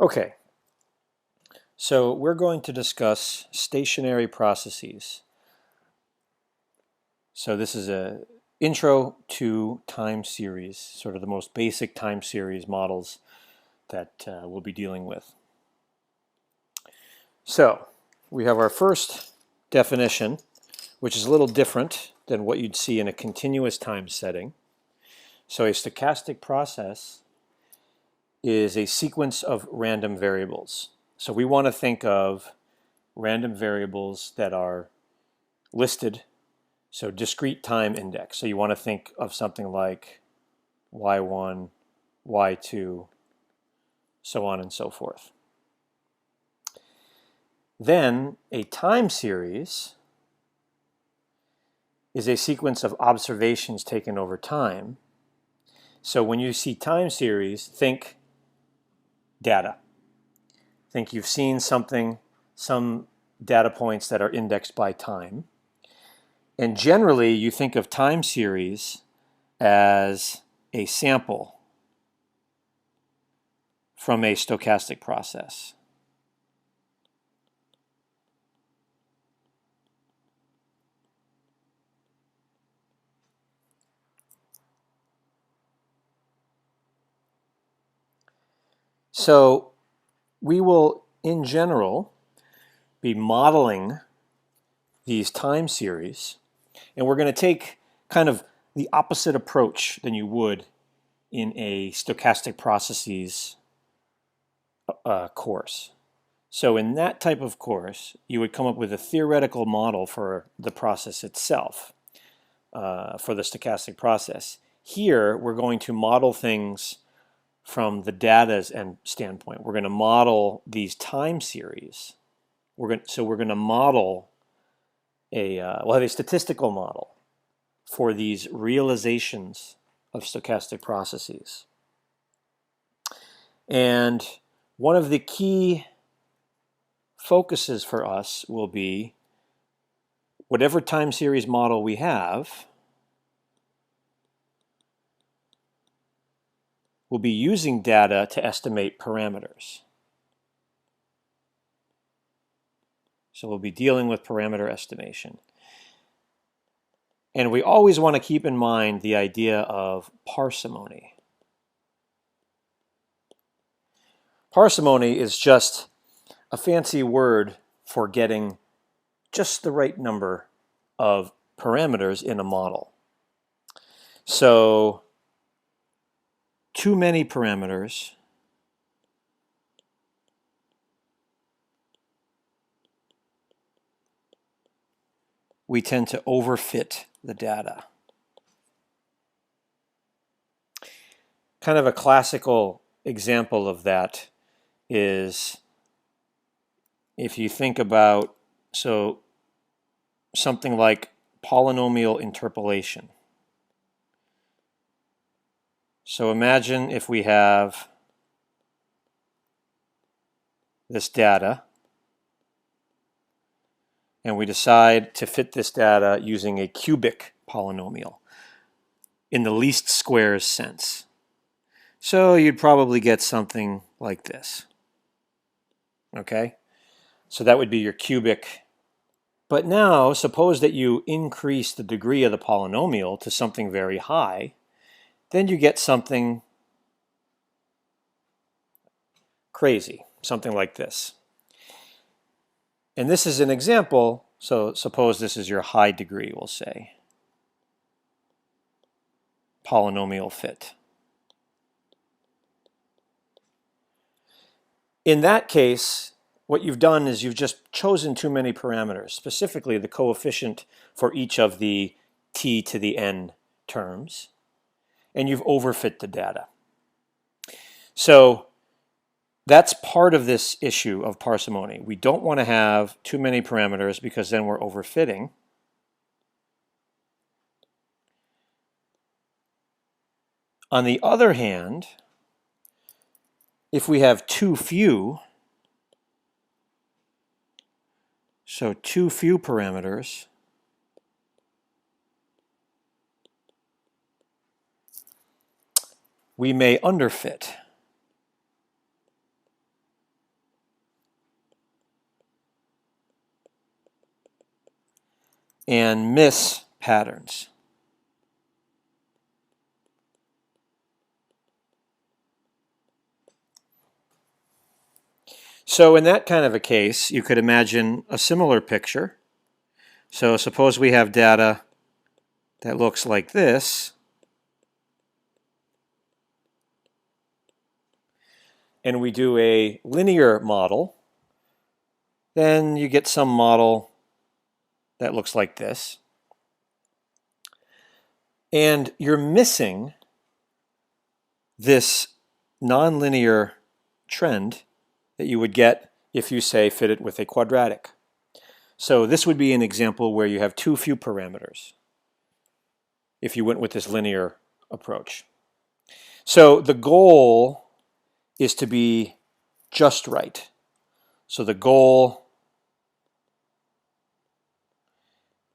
Okay, so we're going to discuss stationary processes. So this is an intro to time series, sort of the most basic time series models that we'll be dealing with. So we have our first definition, which is a little different than what you'd see in a continuous time setting. So a stochastic process is a sequence of random variables. So we want to think of random variables that are listed, so discrete time index. So you want to think of something like y1, y2, so on and so forth. Then a time series is a sequence of observations taken over time. So when you see time series, think data. Think you've seen something, some data points that are indexed by time. And generally, you think of time series as a sample from a stochastic process. So we will, in general, be modeling these time series, and we're going to take kind of the opposite approach than you would in a stochastic processes course. So in that type of course, you would come up with a theoretical model for the process itself, for the stochastic process. Here, we're going to model things from the data's standpoint. We're going to model these time series. So we're going to model we'll have a statistical model for these realizations of stochastic processes. And one of the key focuses for us will be whatever time series model we have, we'll be using data to estimate parameters. So we'll be dealing with parameter estimation. And we always want to keep in mind the idea of parsimony. Parsimony is just a fancy word for getting just the right number of parameters in a model. So too many parameters we tend to overfit the data. Kind of a classical example of that is if you think about something like polynomial interpolation. So imagine if we have this data and we decide to fit this data using a cubic polynomial in the least squares sense. So you'd probably get something like this. Okay? So that would be your cubic. But now, suppose that you increase the degree of the polynomial to something very high, then you get something crazy, something like this. And this is an example, so suppose this is your high degree, we'll say. Polynomial fit. In that case, what you've done is you've just chosen too many parameters, specifically the coefficient for each of the t to the n terms, and you've overfit the data. So that's part of this issue of parsimony. We don't want to have too many parameters because then we're overfitting. On the other hand, if we have too few, so too few parameters, we may underfit. and miss patterns. So in that kind of a case, you could imagine a similar picture. So suppose we have data that looks like this, and we do a linear model, then you get some model that looks like this. And you're missing this nonlinear trend that you would get if you, say, fit it with a quadratic. So this would be an example where you have too few parameters if you went with this linear approach. So the goal is to be just right. So the goal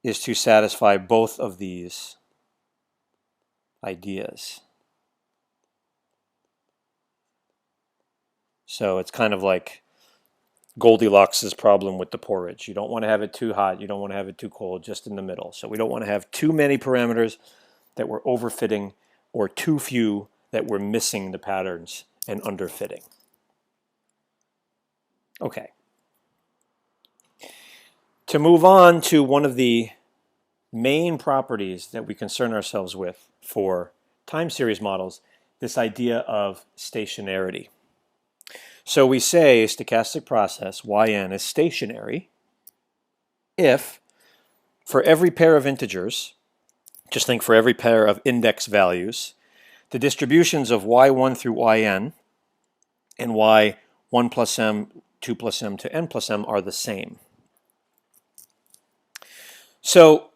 is to satisfy both of these ideas. So it's kind of like Goldilocks' problem with the porridge. You don't want to have it too hot, you don't want to have it too cold, just in the middle. So we don't want to have too many parameters that we're overfitting or too few that we're missing the patterns and underfitting. Okay. To move on to one of the main properties that we concern ourselves with for time series models, this idea of stationarity. So we say a stochastic process, yn, is stationary if for every pair of integers, just think for every pair of index values, the distributions of y1 through yn and y1 plus m, 2 plus m to n plus m are the same. So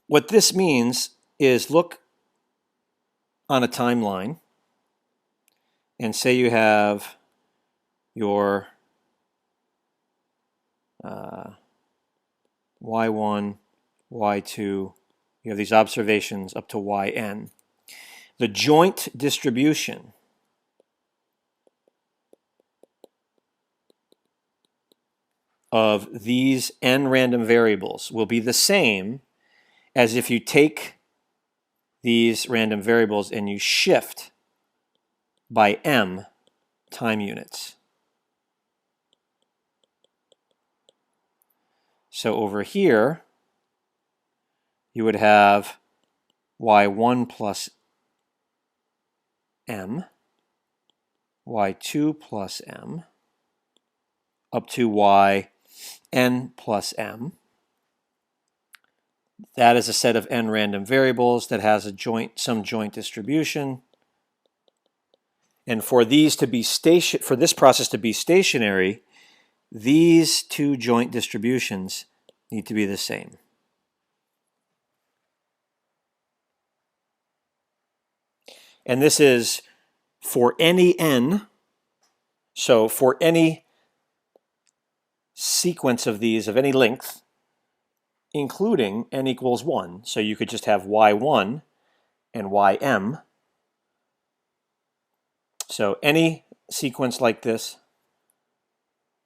what this means is look on a timeline and say you have your y1, y2, you have these observations up to yn. The joint distribution of these n random variables will be the same as if you take these random variables and you shift by m time units. So over here, you would have y1 plus m, y2 plus m, up to yn plus m. That is a set of n random variables that has some joint distribution. And for these to be for this process to be stationary, these two joint distributions need to be the same. And this is for any n. So for any sequence of these of any length, including n equals 1. So you could just have y1 and ym. So any sequence like this,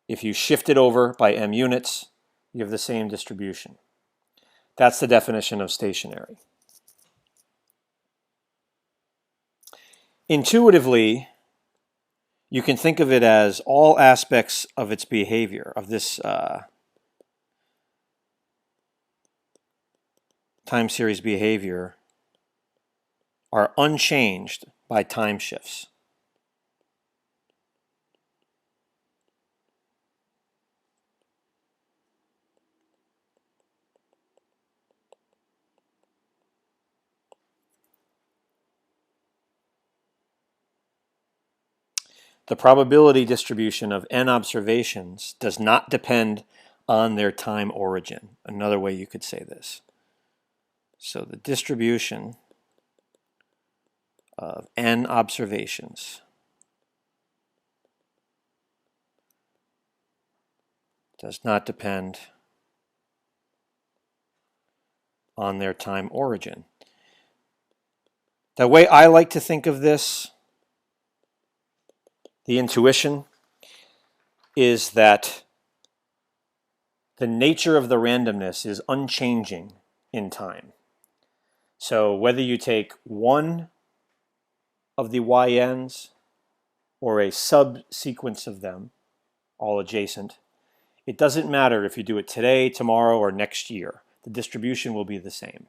if you shift it over by m units, you have the same distribution. That's the definition of stationary. Intuitively, you can think of it as all aspects of its behavior, of this time series behavior, are unchanged by time shifts. The probability distribution of n observations does not depend on their time origin. Another way you could say this. So the distribution of n observations does not depend on their time origin. The way I like to think of this, the intuition, is that the nature of the randomness is unchanging in time. So whether you take one of the YNs or a subsequence of them, all adjacent, it doesn't matter if you do it today, tomorrow, or next year. The distribution will be the same.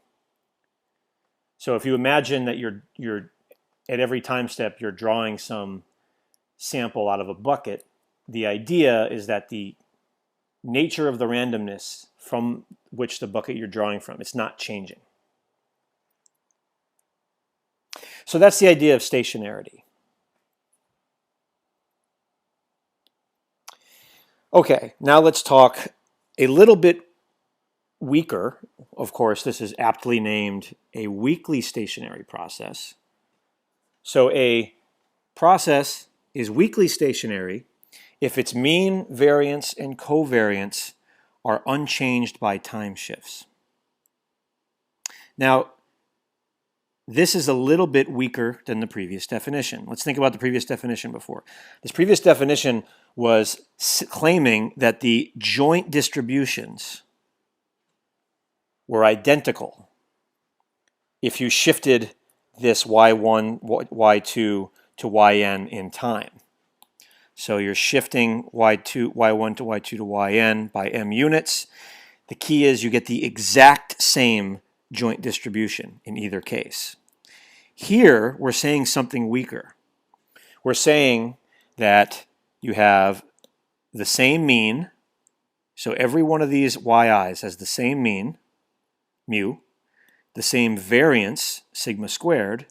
So if you imagine that you're at every time step you're drawing some sample out of a bucket, the idea is that the nature of the randomness from which the bucket you're drawing from, it's not changing. So that's the idea of stationarity. Okay, now let's talk a little bit weaker. Of course, this is aptly named a weakly stationary process. So a process is weakly stationary if its mean, variance, and covariance are unchanged by time shifts. Now, this is a little bit weaker than the previous definition. Let's think about the previous definition before. This previous definition was claiming that the joint distributions were identical if you shifted this y1, y2 to yn in time. So you're shifting y1 to y2 to yn by m units. The key is you get the exact same joint distribution in either case. Here, we're saying something weaker. We're saying that you have the same mean, so every one of these yi's has the same mean, mu, the same variance, sigma squared,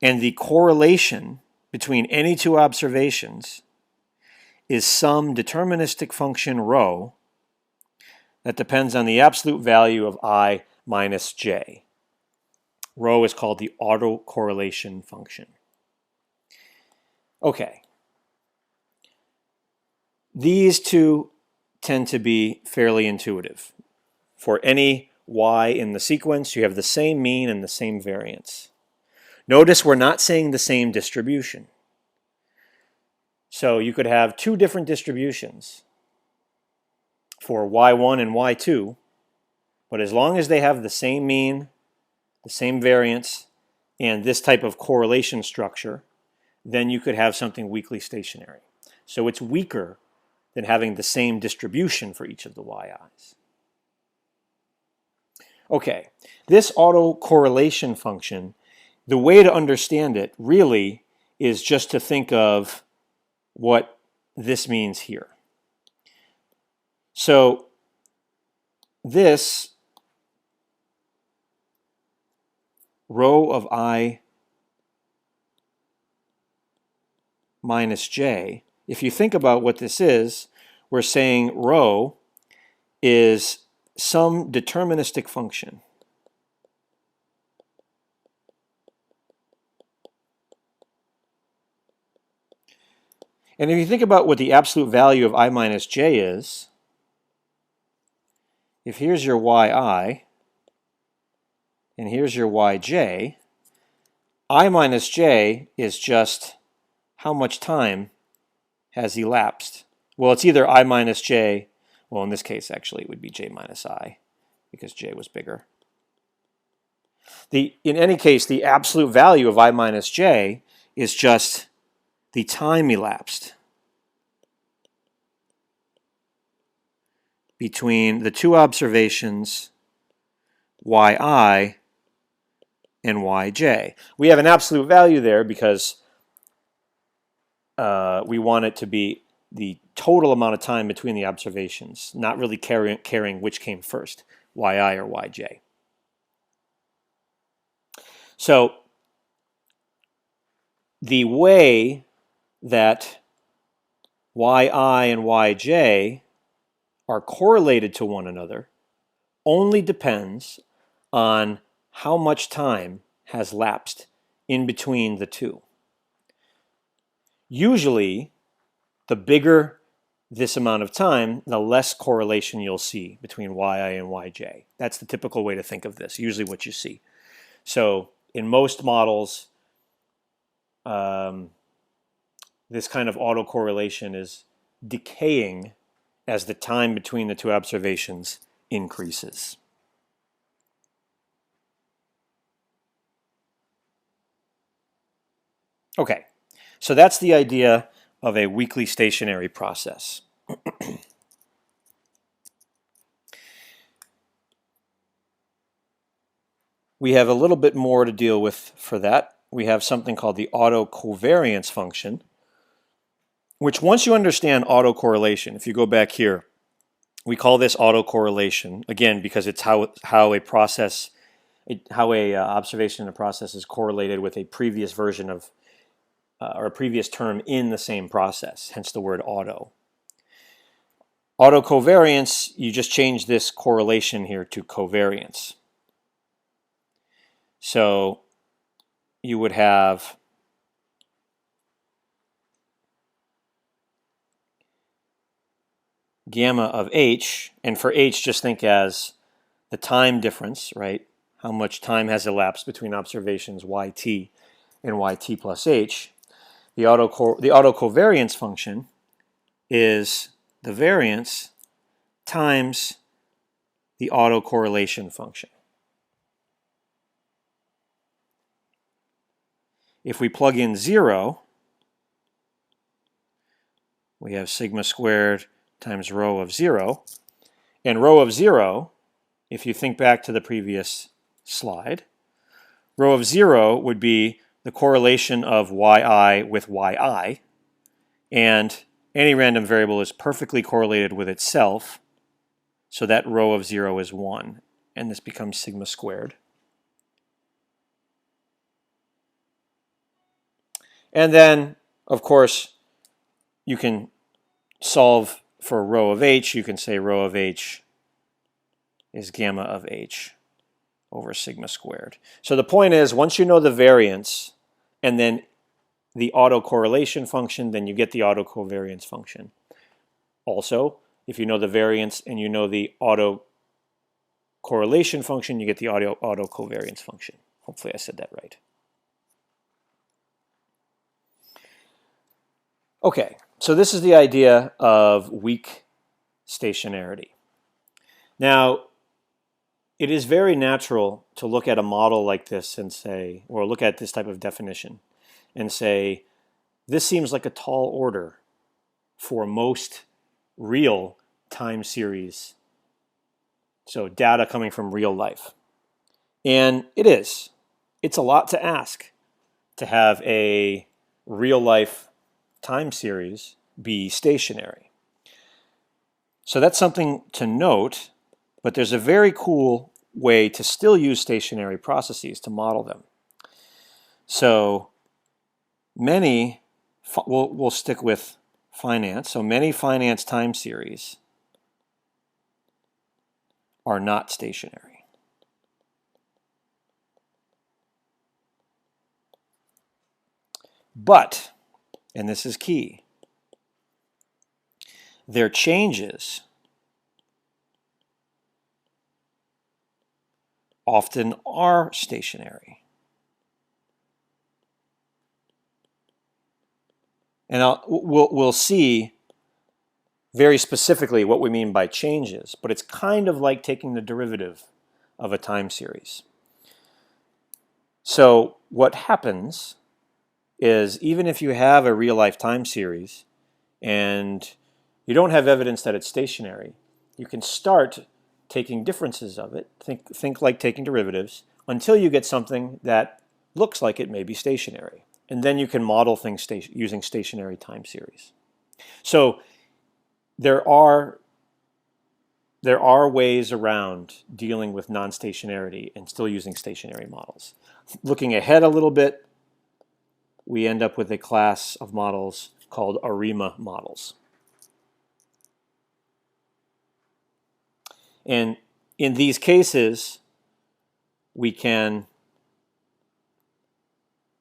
and the correlation between any two observations is some deterministic function rho that depends on the absolute value of I minus j. Rho is called the autocorrelation function. Okay. These two tend to be fairly intuitive. For any y in the sequence, you have the same mean and the same variance. Notice we're not saying the same distribution. So you could have two different distributions for y1 and y2, but as long as they have the same mean, the same variance, and this type of correlation structure, then you could have something weakly stationary. So it's weaker than having the same distribution for each of the yi's. Okay, this autocorrelation function, the way to understand it really is just to think of what this means here. So this rho of I minus j, if you think about what this is, we're saying rho is some deterministic function. And if you think about what the absolute value of I minus j is, if here's your yi and here's your yj, I minus j is just how much time has elapsed. Well, it's either I minus j, well, in this case, actually, it would be j minus I, because j was bigger. In any case, the absolute value of I minus j is just the time elapsed between the two observations yi and yj. We have an absolute value there because we want it to be the total amount of time between the observations, not really caring which came first, yi or yj. So the way that yi and yj are correlated to one another only depends on how much time has lapsed in between the two. Usually, the bigger this amount of time, the less correlation you'll see between yi and yj. That's the typical way to think of this, usually what you see. So in most models, this kind of autocorrelation is decaying as the time between the two observations increases. Okay, so that's the idea of a weakly stationary process. We have a little bit more to deal with for that. We have something called the autocovariance function, which once you understand autocorrelation, if you go back here, we call this autocorrelation, again, because it's how a process, how a observation in a process is correlated with a previous version of, or a previous term in the same process, hence the word auto. Autocovariance, you just change this correlation here to covariance. So you would have gamma of h, and for h, just think as the time difference, right? How much time has elapsed between observations yt and yt plus h. The autocovariance function is the variance times the autocorrelation function. If we plug in 0, we have sigma squared times rho of 0. And rho of 0, if you think back to the previous slide, rho of 0 would be the correlation of yi with yi, and any random variable is perfectly correlated with itself, so that rho of 0 is 1, and this becomes sigma squared. And then, of course, you can solve for rho of h. You can say rho of h is gamma of h over sigma squared. So the point is, once you know the variance and then the autocorrelation function, then you get the autocovariance function. Also, if you know the variance and you know the autocorrelation function, you get the autocovariance function. Hopefully I said that right. Okay, so this is the idea of weak stationarity. Now, it is very natural to look at a model like this and say, or look at this type of definition and say, this seems like a tall order for most real time series. So data coming from real life. And it is. It's a lot to ask to have a real life time series be stationary. So that's something to note, but there's a very cool way to still use stationary processes to model them. So many, we'll stick with finance. So many finance time series are not stationary. But, and this is key, their changes often are stationary. And we'll see very specifically what we mean by changes, but it's kind of like taking the derivative of a time series. So what happens is, even if you have a real-life time series and you don't have evidence that it's stationary, you can start taking differences of it, think like taking derivatives, until you get something that looks like it may be stationary. And then you can model things using stationary time series. So there are ways around dealing with non-stationarity and still using stationary models. Looking ahead a little bit, we end up with a class of models called ARIMA models. And in these cases, we can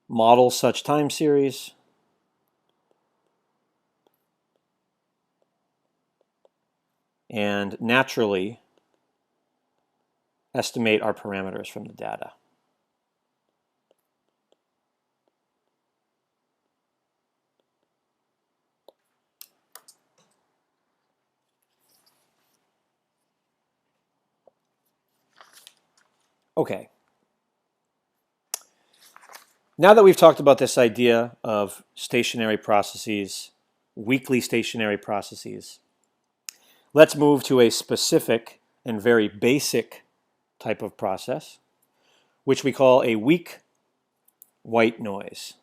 model such time series and naturally estimate our parameters from the data. Okay. Now that we've talked about this idea of stationary processes, weakly stationary processes, let's move to a specific and very basic type of process, which we call a weak white noise.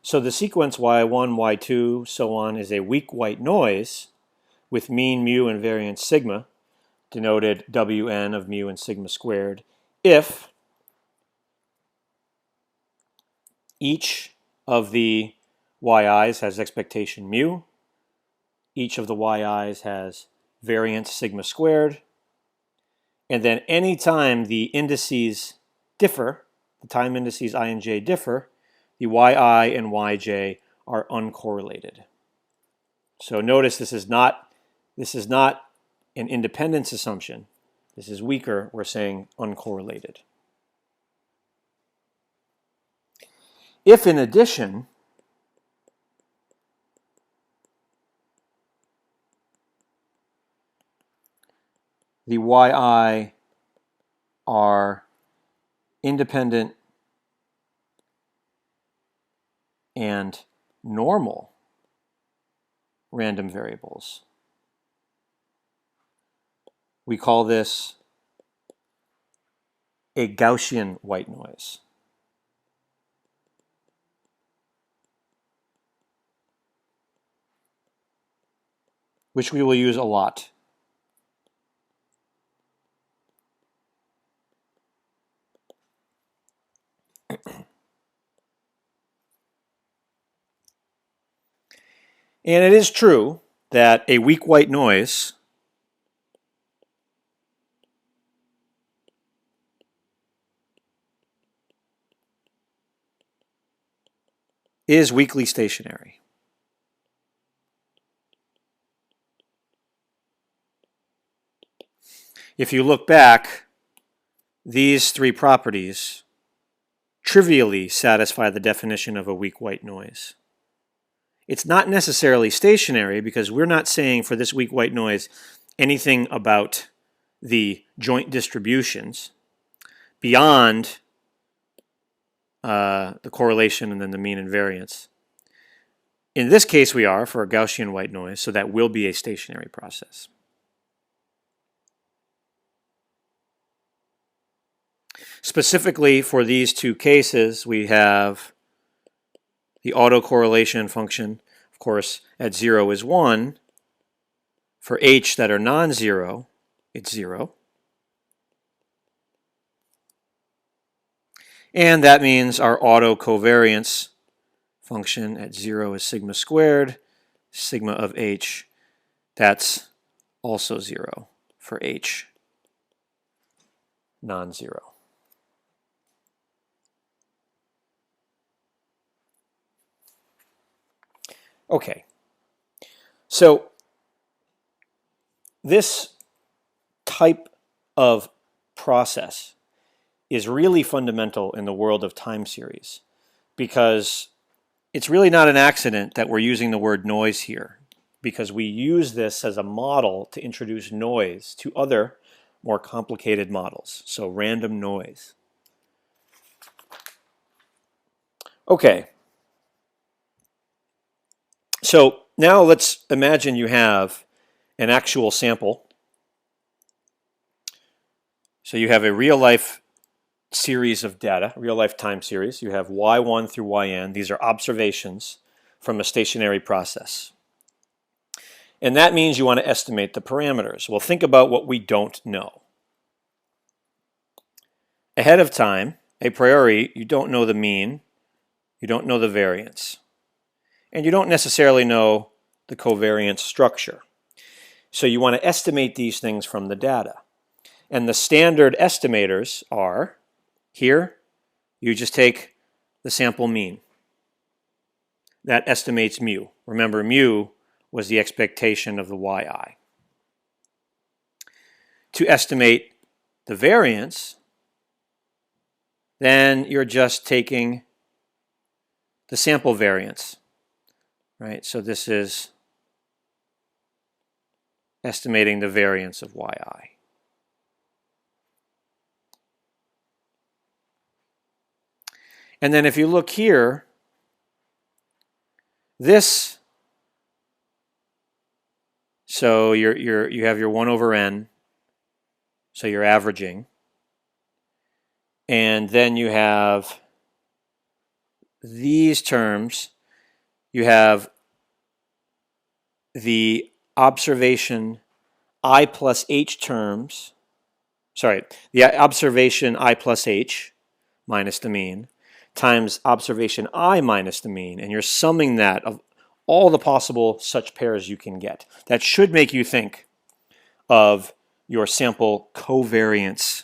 So the sequence y1, y2, so on is a weak white noise with mean mu and variance sigma, denoted Wn of mu and sigma squared, if each of the yi's has expectation mu, each of the yi's has variance sigma squared, and then any time the indices differ, the time indices I and j differ, the yi and yj are uncorrelated. So notice this is not an independence assumption. This is weaker. We're saying uncorrelated. If in addition the yi are independent and normal random variables, we call this a Gaussian white noise. Which we will use a lot. And it is true that a weak white noise is weakly stationary. If you look back, these three properties trivially satisfy the definition of a weak white noise. It's not necessarily stationary because we're not saying for this weak white noise anything about the joint distributions beyond the correlation and then the mean and variance. In this case we are for a Gaussian white noise, so that will be a stationary process. Specifically for these two cases, we have the autocorrelation function, of course, at 0 is 1. For h that are non-zero, it's 0. And that means our autocovariance function at 0 is sigma squared, sigma of h, that's also 0 for h non-zero. Okay, so this type of process is really fundamental in the world of time series because it's really not an accident that we're using the word noise here, because we use this as a model to introduce noise to other more complicated models, so random noise. Okay. So now let's imagine you have an actual sample. So you have a real-life series of data, real-life time series. You have y1 through yn. These are observations from a stationary process. And that means you want to estimate the parameters. Well, think about what we don't know. Ahead of time, a priori, you don't know the mean, you don't know the variance, and you don't necessarily know the covariance structure. So you want to estimate these things from the data. And the standard estimators are, here, you just take the sample mean. That estimates mu. Remember, mu was the expectation of the yi. To estimate the variance, then you're just taking the sample variance, right? So this is estimating the variance of yi. And then if you look here, this, so you have your 1 over n, so you're averaging. And then you have these terms. You have the observation I plus h terms, sorry, the observation I plus h minus the mean times observation I minus the mean, and you're summing that of all the possible such pairs you can get. That should make you think of your sample covariance.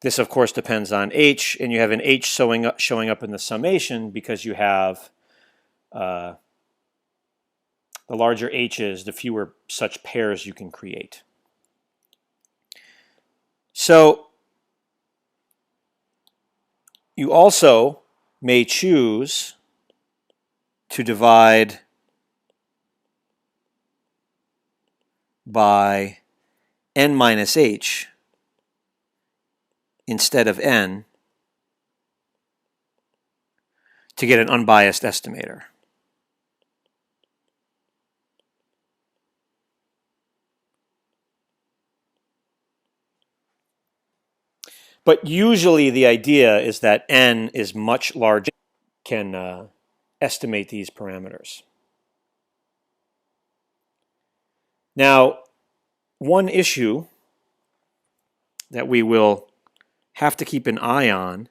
This, of course, depends on h, and you have an h showing up in the summation because you have the larger h's, the fewer such pairs you can create. So you also may choose to divide by n minus h instead of n to get an unbiased estimator. But usually the idea is that n is much larger, can estimate these parameters. Now, one issue that we will have to keep an eye on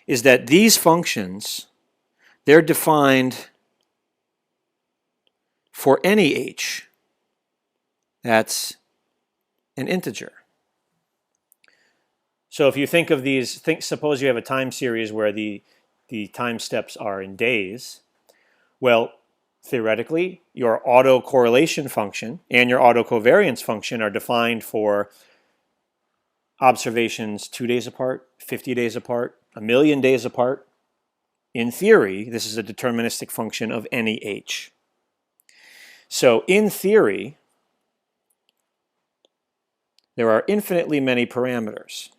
is that these functions, they're defined for any h that's an integer. So if you think of these, suppose you have a time series where the time steps are in days. Well, theoretically, your autocorrelation function and your autocovariance function are defined for observations 2 days apart, 50 days apart, 1,000,000 days apart. In theory, this is a deterministic function of any h. So in theory, there are infinitely many parameters.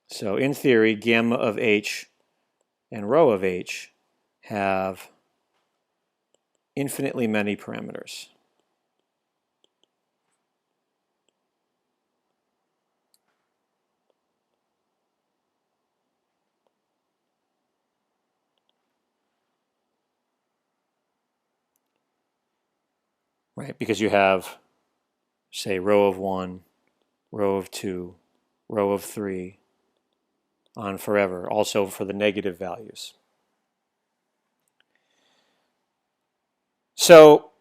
So in theory, gamma of h and rho of h have infinitely many parameters. Right, because you have, say, row of 1, row of 2, row of 3, on forever, also for the negative values. So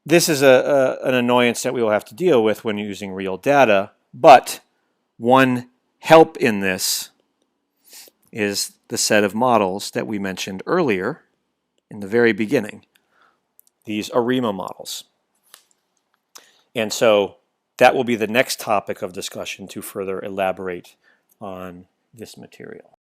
this is an annoyance that we will have to deal with when using real data, but one help in this is the set of models that we mentioned earlier in the very beginning, these ARIMA models. And so that will be the next topic of discussion to further elaborate on this material.